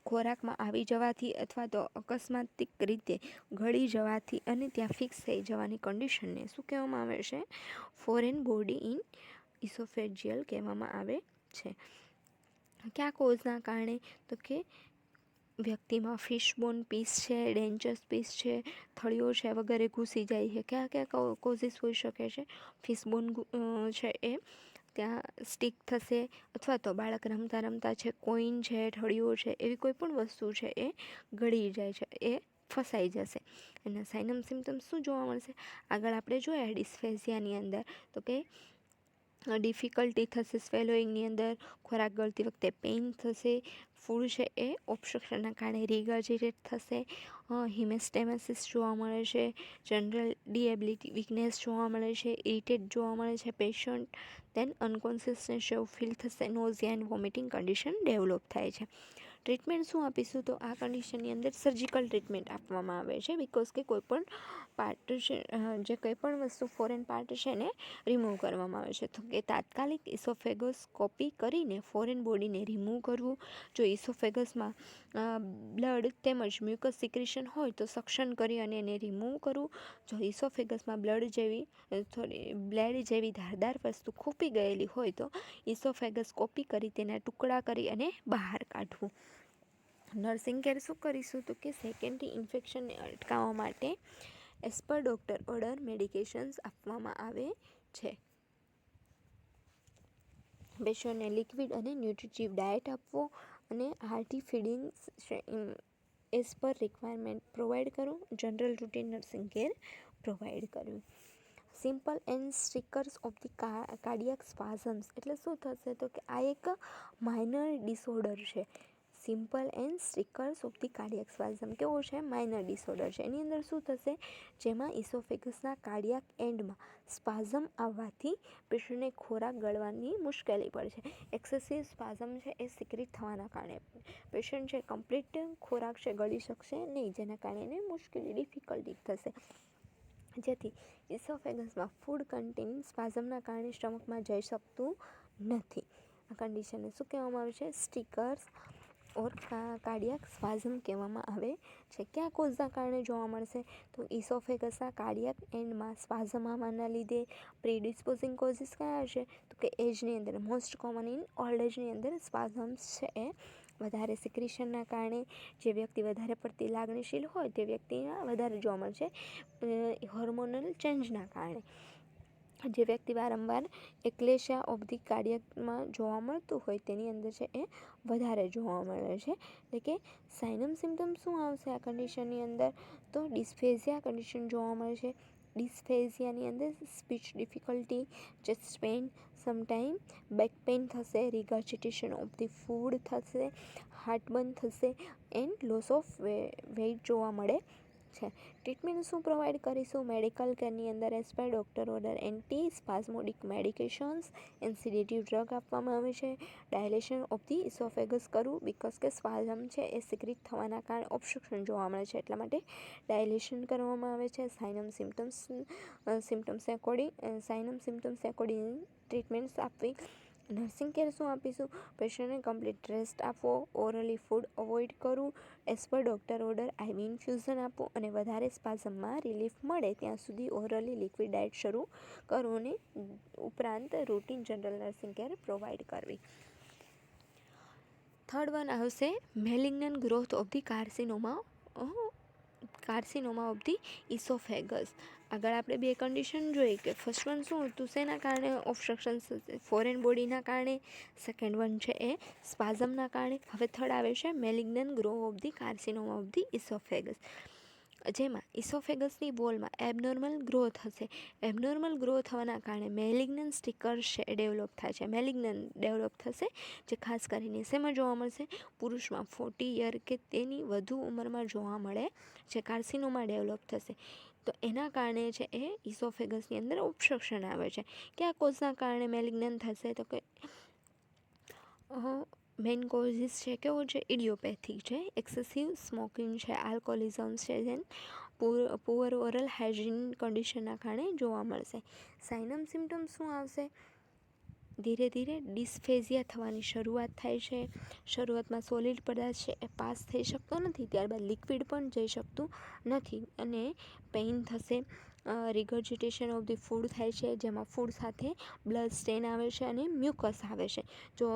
ખોરાકમાં આવી જવાથી અથવા તો અકસ્માતિક રીતે ગળી જવાથી અને ત્યાં ફિક્સ થઈ જવાની કન્ડિશનને શું કહેવામાં આવે છે, ફોરેન બોડી ઇન ઇસોફેજિયલ કહેવામાં આવે છે. કયા કોઝના કારણે તો કે વ્યક્તિમાં ફિશબોન પીસ છે, ડેન્ચર્સ પીસ છે, થળીઓ છે વગેરે ઘૂસી જાય છે. કયા કયા કોઝિસ હોઈ શકે છે, ફિશબોન છે એ ત્યાં સ્ટીક થશે, અથવા તો બાળક રમતા રમતા છે, કોઈન છે, ઠળીઓ છે, એવી કોઈ પણ વસ્તુ છે એ ગળી જાય છે, એ ફસાઈ જશે. એના સાઇનમ સિમ્ટમ્સ શું જોવા મળશે, આગળ આપણે જોયા ડિસ્ફેઝિયાની અંદર તો કે ડિફિકલ્ટી થશે સ્વેલોઈંગની અંદર, ખોરાક ગળતી વખતે પેઇન થશે, ફૂડ છે એ ઓબ્સ્ટ્રક્શનના કારણે રિગર્જિટેટ થશે, હિમેસ્ટેમેસિસ જોવા મળે છે, જનરલ ડીએબિલિટી વીકનેસ જોવા મળે છે, ઇરિટેટ જોવા મળે છે પેશન્ટ, દેન અનકોન્સિયસનેસ જેવું ફીલ થશે, નોઝિયા એન્ડ વોમિટિંગ કન્ડિશન ડેવલપ થાય છે. ટ્રીટમેન્ટ શું આપીશું તો આ કન્ડિશનની અંદર સર્જિકલ ટ્રીટમેન્ટ આપવામાં આવે છે, બિકોઝ કે કોઈ પણ પાર્ટ છે જે કંઈ પણ વસ્તુ ફોરેન પાર્ટ છે એને રિમૂવ કરવામાં આવે છે. તો કે તાત્કાલિક ઇસોફેગોસ્કોપી કરીને ફોરેન બોડીને રિમૂવ કરવું. જો ઇસોફેગસમાં બ્લડ તેમજ મ્યુકસ સિક્રેશન હોય તો સક્શન કરી અને એને રિમૂવ કરવું. જો ઇસોફેગસમાં બ્લેડ જેવી ધારદાર વસ્તુ ખૂંપી ગયેલી હોય તો ઇસોફેગોસ્કોપી કરી તેના ટુકડા કરી અને બહાર કાઢવું. નર્સિંગ કેર શું કરીશું તો કે સેકન્ડરી ઇન્ફેક્શનને અટકાવવા માટે as per doctor order medications આપવામાં આવે છે. પેશન્ટને લિક્વિડ અને ન્યુટ્રિટિવ ડાયટ આપવો અને hearty feedings as per requirement provide કરવું. General routine nursing care provide કરવી. Simple and strictures of the cardiac spasms એટલે શું થશે તો કે આ એક માઇનર ડિસઓર્ડર છે. Simple and strictures of the cardiac spasm કેવો છે, માઇનર ડિસઓર્ડર છે. એની અંદર શું થશે, જેમાં ઇસોફેગસના કાર્ડિયાક એન્ડમાં સ્પાઝમ આવવાથી પેશન્ટને ખોરાક ગળવાની મુશ્કેલી પડશે. એક્સેસિવ સ્પાઝમ છે એ સિક્રેટ થવાના કારણે પેશન્ટ છે કમ્પ્લીટ ખોરાક છે ગળી શકશે નહીં, જેના કારણે એને મુશ્કેલી ડિફિકલ્ટી થશે. જેથી ઇસોફેગસમાં ફૂડ કન્ટેનિંગ સ્પાઝમના કારણે સ્ટમકમાં જઈ શકતું નથી. આ કન્ડિશનને શું કહેવામાં આવે છે, સ્ટિકર્સ ઓર કાર્ડિયાક સ્પાઝમ કહેવામાં આવે છે. કયા કોઝના કારણે જોવા મળશે તો ઇસોફેગસના કાર્ડિયાક એન્ડમાં સ્પાઝમ આવવાના લીધે. પ્રીડિસ્પોઝિંગ કોઝિસ કયા છે તો કે એજની અંદર મોસ્ટ કોમન ઇન ઓલ્ડ એજની અંદર સ્પાઝમ્સ છે એ વધારે સિક્રેશનના કારણે, જે વ્યક્તિ વધારે પડતી લાગણીશીલ હોય તે વ્યક્તિના વધારે જોવા મળશે. હોર્મોનલ ચેન્જના કારણે જે વ્યક્તિ વારંવાર એક્લેશિયા ઓફ ધી કાર્ડિયાકમાં જોવા મળતું હોય તેની અંદર છે એ વધારે જોવા મળે છે. એટલે કે સાઇનમ સિમ્ટમ્સ શું આવશે આ કન્ડિશનની અંદર તો ડિસ્ફેઝિયા કન્ડિશન જોવા મળે છે. ડિસ્ફેઝિયાની અંદર speech difficulty, chest pain, sometime back pain થશે, રિગર્જિટેશન ઓફ ધી ફૂડ થશે, હાર્ટબર્ન થશે એન્ડ લોસ ઓફ વેઇટ જોવા મળે છે. ટ્રીટમેન્ટ શું પ્રોવાઈડ કરીશું, મેડિકલ કેરની અંદર as per doctor order anti spasmodic medications and sedative drug આપવામાં આવે છે. ડાયલેશન ઓફ ધી ઇસોફેગસ કરવું, બિકોઝ કે સ્પાઝમ છે એ સિક્રેટ થવાના કારણે ઓબ્સ્ટ્રક્શન જોવા મળે છે, એટલા માટે ડાયલેશન કરવામાં આવે છે. સાઇનમ સિમ્ટમ્સ એકોર્ડિંગ ટ્રીટમેન્ટ્સ આપવી. નર્સિંગ કેર શું આપીશું, પેશન્ટને કમ્પ્લીટ રેસ્ટ આપવો, ઓરલી ફૂડ અવોઇડ કરવું, એઝ પર ડૉક્ટર ઓર્ડર આઈવી ઇન્ફ્યુઝન આપવું અને વધારે સ્પાઝમમાં રિલીફ મળે ત્યાં સુધી ઓરલી લિક્વિડ ડાયટ શરૂ કરવું ને ઉપરાંત routine general nursing care provide કરવી. થર્ડ વન આવશે malignant growth of the carcinoma of the oesophagus. આગળ આપણે બે કન્ડિશન જોઈ કે ફર્સ્ટ વન શું હતું, શેના કારણે ઓબ્સ્ટ્રક્શન ફોરેન બોડીના કારણે, સેકન્ડ વન છે એ સ્પાઝમના કારણે. હવે થર્ડ આવે છે malignant growth of the carcinoma of the oesophagus. જેમાં ઇસોફેગસની વોલમાં એબનોર્મલ ગ્રોથ હશે. એબનોર્મલ ગ્રોથ થવાના કારણે મેલિગ્નન્ટ સ્ટિકર ડેવલપ થાય છે. મેલિગ્નન્ટ ડેવલપ થશે, જે ખાસ કરીને શેમાં જોવા મળશે? પુરુષમાં 40 યર કે તેની વધુ ઉંમરમાં જોવા મળે છે. કાર્સિનોમા ડેવલપ થશે. તો એના કારણે છે એ ઇસોફેગસની અંદર ઓબ્સ્ટ્રક્શન આવે છે. કયા કોઝના કારણે મેલિગ્નન્ટ થશે? તો કે મેઇન કોઝિસ છે કેવો છે? ઇડિયોપેથિક છે, એક્સેસિવ સ્મોકિંગ છે, આલ્કોહોલિઝમ છે, દેન પુઅર ઓરલ હાઇજીન કન્ડિશનના કારણે જોવા મળશે. સાઇનમ સિમ્ટમ્સ શું આવશે? ધીરે ધીરે ડિસ્ફેઝિયા થવાની શરૂઆત થાય છે. શરૂઆતમાં સોલિડ પદાર્થ છે એ પાસ થઈ શકતો નથી, ત્યારબાદ લિક્વિડ પણ જઈ શકતું નથી અને પેઇન થશે. રિગર્જિટેશન ઓફ ધી ફૂડ થાય છે, જેમાં ફૂડ સાથે બ્લડ સ્ટેન આવે છે અને મ્યુકસ આવે છે. જો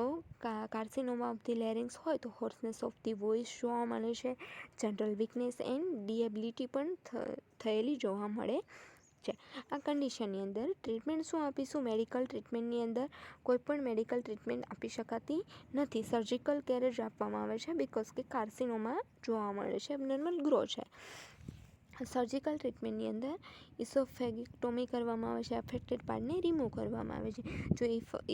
કાર્સિનોમા ઓફ ધી લેરિંગ્સ હોય તો હોર્સનેસ ઓફ ધી વોઇસ જોવા મળે છે. જનરલ વીકનેસ એન્ડ ડિએબિલિટી પણ થયેલી જોવા મળે છે. આ કન્ડિશનની અંદર ટ્રીટમેન્ટ શું આપીશું? મેડિકલ ટ્રીટમેન્ટની અંદર કોઈ પણ મેડિકલ ટ્રીટમેન્ટ આપી શકાતી નથી. સર્જિકલ કેર જ આપવામાં આવે છે, બિકોઝ કે કાર્સિનોમા જોવા મળે છે, એબનોર્મલ ગ્રો છે. સર્જિકલ ટ્રીટમેન્ટની અંદર ઇસોફેગેક્ટોમી કરવામાં આવે છે. અફેક્ટેડ પાર્ટને રિમૂવ કરવામાં આવે છે. જો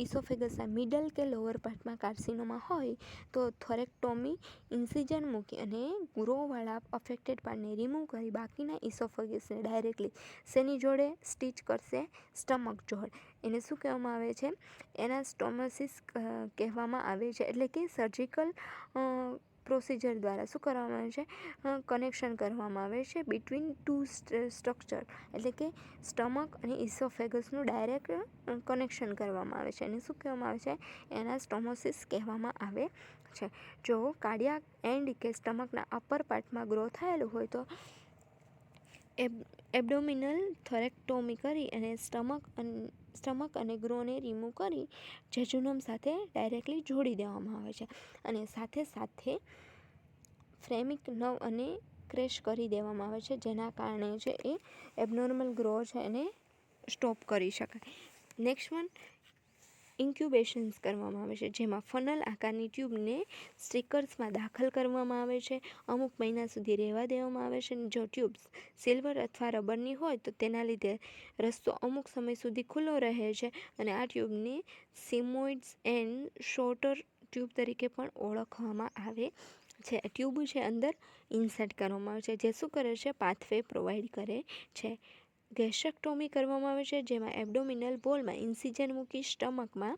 ઇસોફેગસના મિડલ કે લોઅર પાર્ટમાં કાર્સિનોમા હોય તો થોરેક્ટોમી ઇન્સિઝન મૂકી અને ગ્રોવાળા અફેક્ટેડ પાર્ટને રિમૂવ કરી બાકીના ઇસોફેગસને ડાયરેક્ટલી શેની જોડે સ્ટીચ કરશે? સ્ટમક જોડે. એને શું કહેવામાં આવે છે? એનાસ્ટોમોસિસ કહેવામાં આવે છે. એટલે કે સર્જિકલ પ્રોસિજર દ્વારા શું કરવામાં આવે છે? કનેક્શન કરવામાં આવે છે બિટવીન ટુ સ્ટ્રક્ચર, એટલે કે સ્ટમક અને ઇસોફેગસનું ડાયરેક્ટ કનેક્શન કરવામાં આવે છે. એને શું કહેવામાં આવે છે? એનાસ્ટોમોસિસ કહેવામાં આવે છે. જો કાર્ડિયાક એન્ડ કે સ્ટમકના અપર પાર્ટમાં ગ્રો થયેલું હોય તો એબ્ડોમિનલ થોરેક્ટોમી કરી અને સ્ટમક અને ગ્રોને રિમૂવ કરી જેજુનમ સાથે ડાયરેક્ટલી જોડી દેવામાં આવે છે અને સાથે સાથે ફ્રેમિક નર્વ અને ક્રેશ કરી દેવામાં આવે છે, જેના કારણે છે એ એબનોર્મલ ગ્રો છે એને સ્ટોપ કરી શકાય. નેક્સ્ટ વન, ઇન્ક્યુબેશન્સ કરવામાં આવે છે, જેમાં ફનલ આકારની ટ્યુબને સ્ટીકર્સમાં દાખલ કરવામાં આવે છે. અમુક મહિના સુધી રહેવા દેવામાં આવે છે. જો ટ્યુબ્સ સિલ્વર અથવા રબરની હોય તો તેના લીધે રસ્તો અમુક સમય સુધી ખુલ્લો રહે છે અને આ ટ્યુબને સિમોઇડ્સ એન્ડ શોર્ટર ટ્યુબ તરીકે પણ ઓળખવામાં આવે છે. ટ્યુબ છે અંદર ઇન્સર્ટ કરવામાં આવે છે, જે શું કરે છે? પાથવે પ્રોવાઈડ કરે છે. ગેસ્ટ્રેક્ટોમી કરવામાં આવે છે, જેમાં એબ્ડોમિનલ વોલમાં ઇન્સિઝન મૂકી સ્ટમકમાં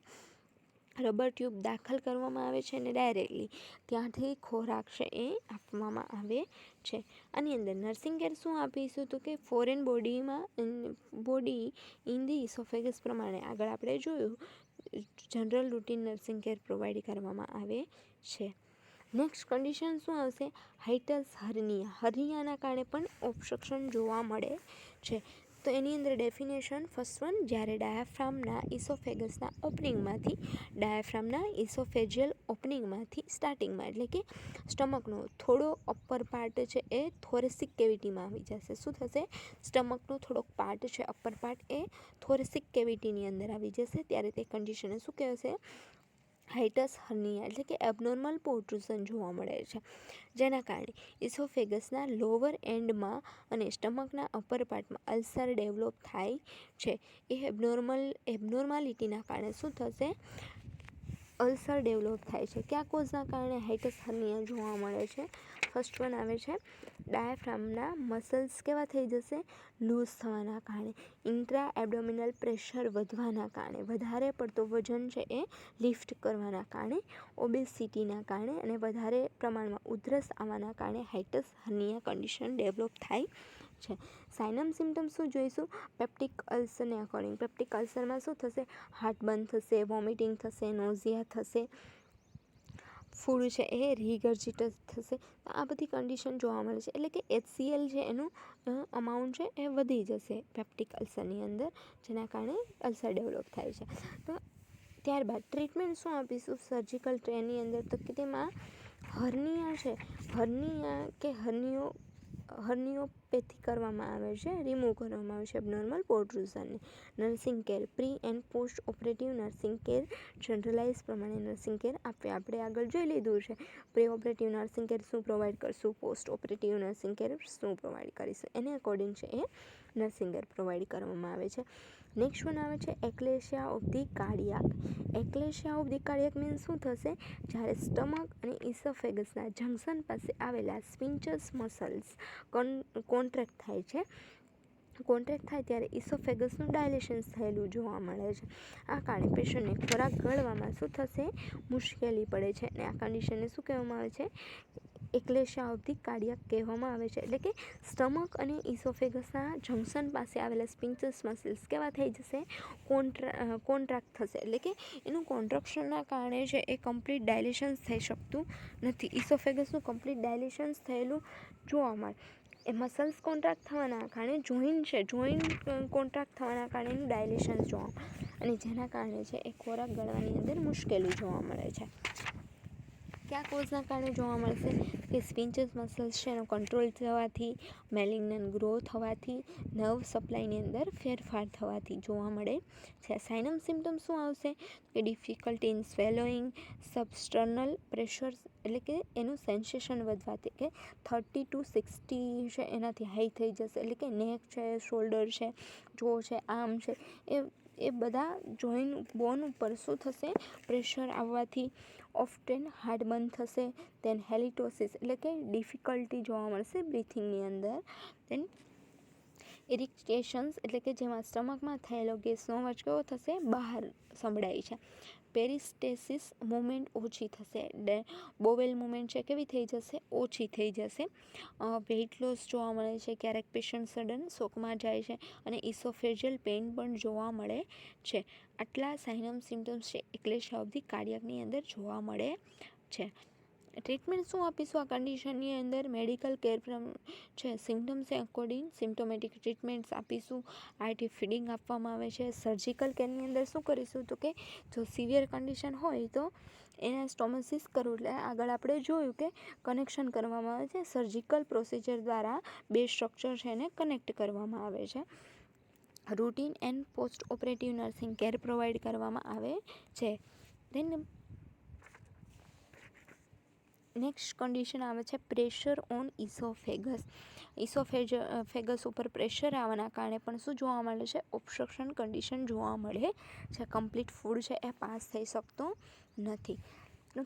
રબર ટ્યુબ દાખલ કરવામાં આવે છે અને ડાયરેક્ટલી ત્યાંથી ખોરાક છે એ આપવામાં આવે છે. આની અંદર નર્સિંગ કેર શું આપીશું? તો કે foreign body in the oesophagus પ્રમાણે આગળ આપણે જોયું, general routine nursing care provide કરવામાં આવે છે. નેક્સ્ટ કન્ડિશન શું આવશે? હાઇટસ હર્નિયા. હર્નિયાના કારણે પણ ઓબ્સ્ટ્રક્શન જોવા મળે છે. તો એની અંદર ડેફિનેશન ફર્સ્ટ વન, જ્યારે ડાયાફ્રામના ઇસોફેજિયલ ઓપનિંગમાંથી સ્ટાર્ટિંગમાં, એટલે કે સ્ટમકનો થોડો અપર પાર્ટ છે એ થોરેસિક કેવિટીમાં આવી જશે. શું થશે? સ્ટમકનો થોડોક પાર્ટ છે અપર પાર્ટ એ થોરેસિક કેવિટીની અંદર આવી જશે, ત્યારે તે કન્ડિશનને શું કહેશે? હાઇટસ હર્નિયા, એટલે કે એબનોર્મલ પ્રોટ્રુઝન જોવા મળે છે, જેના કારણે ઇસોફેગસના લોઅર એન્ડમાં અને સ્ટમકના અપર પાર્ટમાં અલ્સર ડેવલપ થાય છે. એ એબનોર્માલિટીના કારણે શું થશે? અલ્સર ડેવલપ થાય છે. કયા કોઝના કારણે હાઇટસ હર્નિયા જોવા મળે છે? ફર્સ્ટ વન આવે છે, ડાયાફ્રામના મસલ્સ કેવા થઈ જશે? લૂઝ થવાના કારણે. ઇન્ટ્રા એબ્ડોમિનલ પ્રેશર વધવાના કારણે, વધારે પડતો વજન છે એ લિફ્ટ કરવાના કારણે, ઓબેસિટીના કારણે અને વધારે પ્રમાણમાં ઉધરસ આવવાના કારણે હાઇટસ હર્નિયા કન્ડિશન ડેવલપ થાય છે. સાઇનમ સિમ્ટમ્સ શું જોઈશું? પેપ્ટિક અલ્સરને અકોર્ડિંગ. પેપ્ટિક અલ્સરમાં શું થશે? હાર્ટબર્ન થશે, વોમિટિંગ થશે, નોઝિયા થશે, ફૂડ છે એ રિગર્જિટેટ થશે. આ બધી કન્ડિશન જોવા મળે છે, એટલે કે HCl છે એનું અમાઉન્ટ છે એ વધી જશે પેપ્ટિક અલ્સરની અંદર, જેના કારણે અલ્સર ડેવલપ થાય છે. તો ત્યારબાદ ટ્રીટમેન્ટ શું આપીશું સર્જિકલ ટ્રેની અંદર? તો કે તેમાં હર્નિયા છે, હર્નિયો હર્નિયોપેથી કરવામાં આવે છે, રિમૂવ કરવામાં આવે છે એબનોર્મલ પ્રોટ્રુઝનને. Nursing care, pre and post operative nursing care generalise પ્રમાણે નર્સિંગ કેર આપે. આપણે આગળ જોઈ લીધું છે પ્રી ઓપરેટિવ નર્સિંગ કેર શું પ્રોવાઈડ કરશું, પોસ્ટ ઓપરેટિવ નર્સિંગ કેર શું પ્રોવાઈડ કરીશું, એને અકોર્ડિંગ છે એ નર્સિંગ કેર પ્રોવાઈડ કરવામાં આવે છે. નેક્સ્ટ વન આવે છે achalasia of the cardiac. Achalasia of the cardiac means શું થશે, જ્યારે સ્ટમક અને ઇસોફેગસના જંક્શન પાસે આવેલા સ્પિન્ચસ મસલ્સ કોન્ટ્રેક્ટ થાય છે. કોન્ટ્રેક્ટ થાય ત્યારે ઇસોફેગસનું ડાયલેશન થયેલું જોવા મળે છે. આ કારણે પેશન્ટને ખોરાક ગળવામાં શું થશે, મુશ્કેલી પડે છે અને આ કન્ડિશનને શું કહેવામાં આવે છે, એક્લેશિયા ઓફ ધી કાર્ડિયાક કહેવામાં આવે છે. એટલે કે સ્ટમક અને ઇસોફેગસના જંક્શન પાસે આવેલા સ્પિન્ચસ મસલ્સ કેવા થઈ જશે, કોન્ટ્રાક્ટ થશે. એટલે કે એનું કોન્ટ્રાક્શનના કારણે છે એ કમ્પ્લીટ ડાયલેશન થઈ શકતું નથી. ઇસોફેગસનું કમ્પ્લીટ ડાયલેશન થયેલું જોવા મળે. એ મસલ્સ કોન્ટ્રાક્ટ થવાના કારણે જોઈન્ટ કોન્ટ્રાક્ટ થવાના કારણે એનું ડાયલેશન જોવા મળે અને જેના કારણે છે એ ખોરાક ગળવાની અંદર મુશ્કેલી જોવા મળે છે. કયા કોઝના કારણે જોવા મળશે કે સ્પિન્ચસ મસલ્સ છે એનો કંટ્રોલ થવાથી, મેલિગ્નન્ટ ગ્રો થવાથી, નર્વ સપ્લાયની અંદર ફેરફાર થવાથી જોવા મળે છે. સાઇનમ સિમ્ટમ્સ શું આવશે કે ડિફિકલ્ટી ઇન સ્વેલોઈંગ, સબસ્ટર્નલ પ્રેશર એટલે કે એનું સેન્સેશન વધવાથી કે 30 to 60 છે એનાથી હાઈ થઈ જશે. એટલે કે નેક છે, શોલ્ડર છે, જો છે, આર્મ છે, એ બધા જોઈન્ટ બોન ઉપર શું થશે, પ્રેશર આવવાથી ઓફટેન હાર્ટ બંધ થશે. દેન હેલિટોસિસ એટલે કે ડિફિકલ્ટી જોવા મળશે બ્રીથિંગની અંદર. દેન ઇરિટેશન્સ એટલે કે જેમાં સ્ટમકમાં થયેલો ગેસનો અવાજ કેવો થશે, બહાર સંભળાય છે. પેરિસ્ટેસિસ મુવમેન્ટ ઓછી થશે. બોવેલ મુવમેન્ટ છે કેવી થઈ જશે, ઓછી થઈ જશે. વેઇટ લોસ જોવા મળે છે. ક્યારેક પેશન્ટ સડન શોકમાં જાય છે અને ઇસોફેજિયલ પેઇન પણ જોવા મળે છે. આટલા સાઇનમ સિમ્ટમ્સ છે એક્લેશિયા ઓફ ધી કાર્ડિયાકની અંદર જોવા મળે છે. ટ્રીટમેન્ટ શું આપીશું આ કન્ડિશનની અંદર, મેડિકલ કેર છે સિમ્ટમ્સને અકોર્ડિંગ સિમ્ટોમેટિક ટ્રીટમેન્ટ્સ આપીશું. આઈટી ફીડિંગ આપવામાં આવે છે. સર્જિકલ કેરની અંદર શું કરીશું તો કે જો સિવિયર કન્ડિશન હોય તો એને સ્ટોમોસિસ કરવું, એટલે આગળ આપણે જોયું કે કનેક્શન કરવામાં આવે છે. સર્જિકલ પ્રોસિજર દ્વારા બે સ્ટ્રક્ચર છે એને કનેક્ટ કરવામાં આવે છે. Routine and post operative nursing care provide કરવામાં આવે છે. દેન નેક્સ્ટ કન્ડિશન આવે છે પ્રેશર ઓન ઇસોફેગસ. ઇસોફેગસ ઉપર પ્રેશર આવવાના કારણે પણ શું જોવા મળે છે, ઓબ્સ્ટ્રક્શન કન્ડિશન જોવા મળે છે. કમ્પ્લીટ ફૂડ છે એ પાસ થઈ શકતું નથી.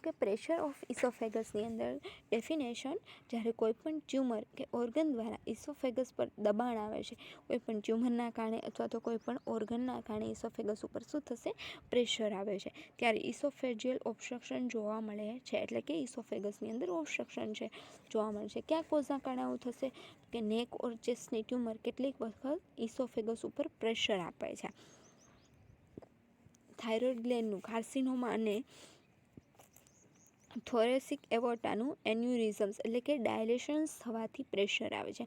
કે પ્રેશર ઓફ ઇસોફેગસની અંદર ડેફિનેશન, જ્યારે કોઈપણ ટ્યુમર કે ઓર્ગન દ્વારા ઇસોફેગસ પર દબાણ આવે છે, કોઈપણ ટ્યુમરના કારણે અથવા તો કોઈપણ ઓર્ગનના કારણે ઇસોફેગસ ઉપર શું થશે, પ્રેશર આવે છે, ત્યારે ઇસોફેજિયલ ઓબ્સ્ટ્રક્શન જોવા મળે છે. એટલે કે ઇસોફેગસની અંદર ઓબ્સ્ટ્રક્શન છે જોવા મળે છે. કયા કોઝના કારણે આવું થશે કે નેક ઓર ચેસ્ટની ટ્યુમર કેટલીક વખત ઇસોફેગસ ઉપર પ્રેશર આપે છે. થાઇરોઇડ ગ્લેન્ડનું કાર્સિનોમા અને થોરેસિક એવોર્ટાનું એન્યુરિઝમ્સ એટલે કે ડાયલેશન્સ થવાથી પ્રેશર આવે છે.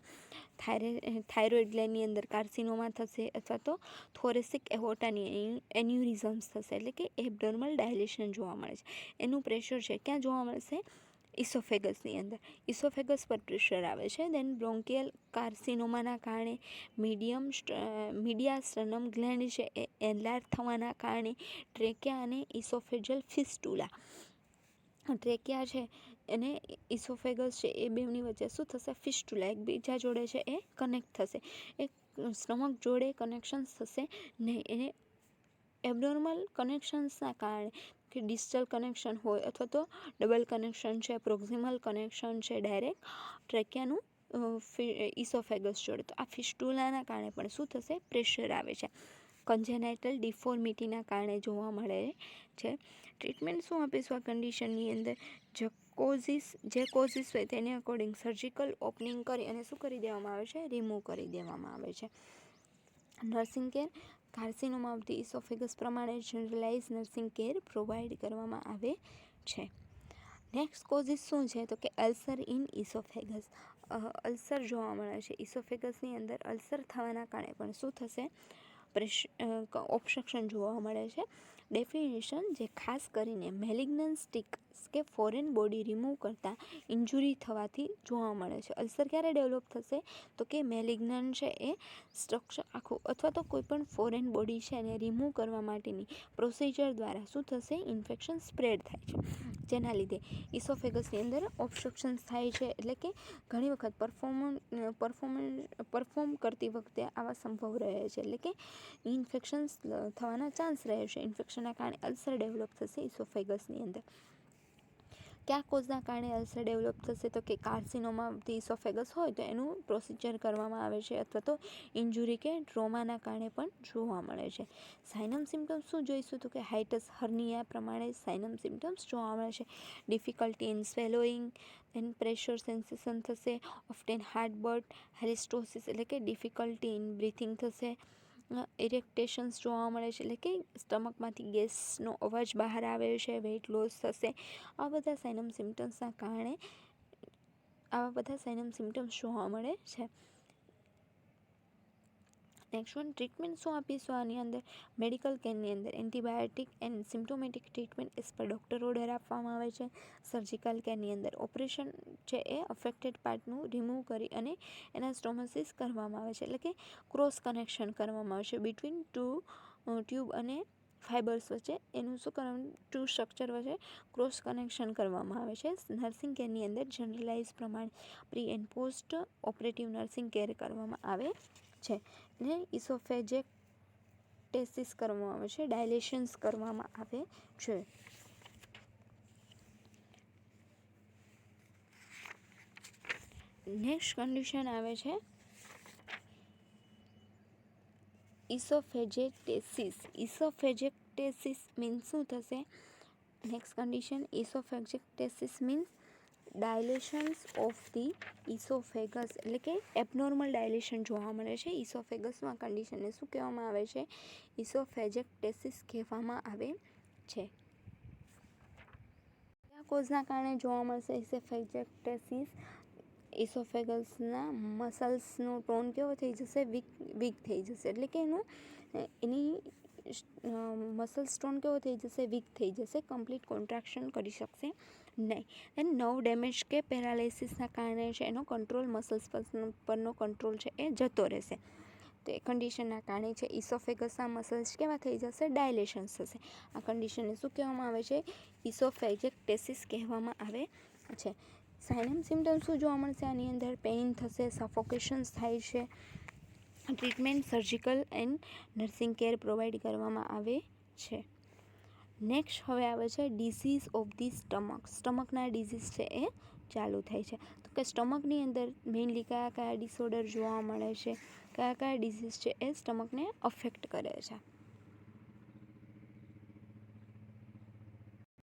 થાઇરોઇડ ગ્લેન્ડની અંદર કાર્સિનોમા થશે અથવા તો થોરેસિક એવોર્ટાની એન્યુરિઝમ્સ થશે. એટલે કે એબનોર્મલ ડાયલેશન જોવા મળે છે. એનું પ્રેશર છે ક્યાં જોવા મળશે, ઇસોફેગસની અંદર. ઇસોફેગસ પર પ્રેશર આવે છે. દેન બ્રોન્કિયલ કાર્સિનોમાના કારણે મીડિયાસ્ટર્નમ ગ્લેન્ડ છે એ એનલાર્જ થવાના કારણે ટ્રેકિયા અને ઇસોફેજલ ફિસ્ટુલા, ટ્રેકિયા છે અને ઇસોફેગસ છે એ બેની વચ્ચે શું થશે, ફિસ્ટુલા એકબીજા જોડે છે એ કનેક્ટ થશે. એ સ્ટમક જોડે કનેક્શન્સ થશે ને એને એબનોર્મલ કનેક્શન્સના કારણે કે ડિસ્ટલ કનેક્શન હોય અથવા તો ડબલ કનેક્શન છે, પ્રોક્સિમલ કનેક્શન છે ડાયરેક્ટ ટ્રેકિયાનું ઇસોફેગસ જોડે, તો આ ફિસ્ટુલાના કારણે પણ શું થશે, પ્રેશર આવે છે. કન્જેનાઇટલ ડિફોર્મિટીના કારણે જોવા મળે છે. ટ્રીટમેન્ટ શું આપીશું આ કન્ડિશનની અંદર, જે કોઝિસ હોય તેને અકોર્ડિંગ સર્જિકલ ઓપનિંગ કરી અને શું કરી દેવામાં આવે છે, રિમૂવ કરી દેવામાં આવે છે. Nursing care, carcinoma of the oesophagus પ્રમાણે જનરલાઇઝ નર્સિંગ કેર પ્રોવાઈડ કરવામાં આવે છે. નેક્સ્ટ કોઝિસ શું છે તો કે અલ્સર ઇન ઇસોફેગસ. અલ્સર જોવા મળે છે ઇસોફેગસની અંદર. અલ્સર થવાના કારણે પણ શું થશે, ઓબ્સ્ટ્રક્શન જોવા મળે છે. ડેફિનેશન જે ખાસ કરીને મેલિગ્નન્ટિક કે ફોરેન બોડી રિમૂવ કરતાં ઇન્જુરી થવાથી જોવા મળે છે. અલ્સર ક્યારે ડેવલપ થશે તો કે મેલિગ્નન્ટ છે એ સ્ટ્રક્ચર આખું અથવા તો કોઈ પણ ફોરેન બોડી છે એને રિમૂવ કરવા માટેની પ્રોસિજર દ્વારા શું થશે, ઇન્ફેક્શન સ્પ્રેડ થાય છે, જેના લીધે ઇસોફેગસની અંદર ઓબ્સ્ટ્રક્શન્સ થાય છે. એટલે કે ઘણી વખત પરફોર્મ કરતી વખતે આવા સંભવ રહે છે, એટલે કે ઇન્ફેક્શન્સ થવાના ચાન્સ રહે છે. ઇન્ફેક્શનના કારણે અલ્સર ડેવલપ થશે ઇસોફેગસની અંદર. કયા કોઝના કારણે અલ્સર ડેવલપ થશે તો કે કાર્સિનોમાથી ઇસોફેગસ હોય તો એનું પ્રોસિજર કરવામાં આવે છે, અથવા તો ઇન્જુરી કે ટ્રોમાના કારણે પણ જોવા મળે છે. સાઇનમ સિમ્ટમ્સ શું જોઈશું તો કે હાઇટસ હર્નિયા પ્રમાણે સાઇનમ સિમ્ટમ્સ જોવા મળે છે. Difficulty in swallowing, and pressure sensation થશે, ઓફટેન હાર્ટબર્ટ, હેરિસ્ટોસિસ એટલે કે ડિફિકલ્ટી ઇન બ્રીથિંગ થશે, ઇરેક્ટેશન્સ જોવા મળે છે, એટલે કે સ્ટમકમાંથી ગેસનો અવાજ બહાર આવે છે, વેઇટ લોસ થશે. આવા બધા સાઇનમ સિમ્ટમ્સ જોવા મળે છે. નેક્સ્ટ વન, ટ્રીટમેન્ટ શું આપીશું આની અંદર? મેડિકલ કેરની અંદર antibiotic and symptomatic treatment as per doctor order આપવામાં આવે છે. સર્જિકલ કેરની અંદર ઓપરેશન છે એ અફેક્ટેડ પાર્ટનું રિમૂવ કરી અને એના સ્ટોમોસિસ કરવામાં આવે છે, એટલે કે ક્રોસ કનેક્શન કરવામાં આવે છે બિટવીન ટ્યુબ અને ફાઇબર્સ વચ્ચે. એનું શું કરવાનું, ટુ સ્ટ્રક્ચર વચ્ચે ક્રોસ કનેક્શન કરવામાં આવે છે. નર્સિંગ કેરની અંદર જનરલાઇઝ પ્રમાણે pre and post operative nursing care કરવામાં આવે છે. ને ઇસોફેજેક્ટેસિસ કરવામાં આવે છે, ડાયલેશન્સ કરવામાં આવે છે. નેક્સ્ટ કન્ડિશન આવે છે ઇસોફેજેક્ટેસિસ. ઇસોફેજેક્ટેસિસ મીન્સ શું થશે? Next condition, oesophagectasis means dilations of the oesophagus, એટલે કે એબનોર્મલ ડાયલેશન જોવા મળે છે ઇસોફેગસમાં. કન્ડિશનને શું કહેવામાં આવે છે? ઇસોફેજેક્ટેસિસ કહેવામાં આવે છે. કયા કોઝના કારણે જોવા મળશે ઇસોફેજેક્ટેસિસ? ઇસોફેગસના મસલ્સનો ટોન કેવો થઈ જશે? વીક થઈ જશે, એટલે કે એની મસલ્સ ટોન કેવો થઈ જશે? વીક થઈ જશે, કમ્પ્લીટ કોન્ટ્રાક્શન કરી શકશે નહીં. એન્ડ નર્વ ડેમેજ કે પેરાલાઇસિસના કારણે છે એનો કંટ્રોલ, મસલ્સ પરનો કંટ્રોલ છે એ જતો રહેશે. તો એ કન્ડિશનના કારણે છે ઇસોફેગસના મસલ્સ કેવા થઈ જશે? ડાયલેશન્સ થશે. આ કન્ડિશનને શું કહેવામાં આવે છે? ઇસોફેજેક્ટેસિસ કહેવામાં આવે છે. સાઇનમ સિમ્ટમ્સ શું જોવા મળશે આની અંદર? પેઇન થશે, સફોકેશન્સ થાય છે. Treatment surgical and nursing care provide કરવામાં આવે છે. નેક્સ્ટ હવે આવે છે ડિસીઝ ઓફ ધી સ્ટમક. સ્ટમકના ડિઝીઝ છે એ ચાલુ થાય છે. તો કે સ્ટમકની અંદર મેઇનલી કયા ડિસઓર્ડર જોવા મળે છે, કયા ડિસીઝ છે એ સ્ટમકને અફેક્ટ કરે છે?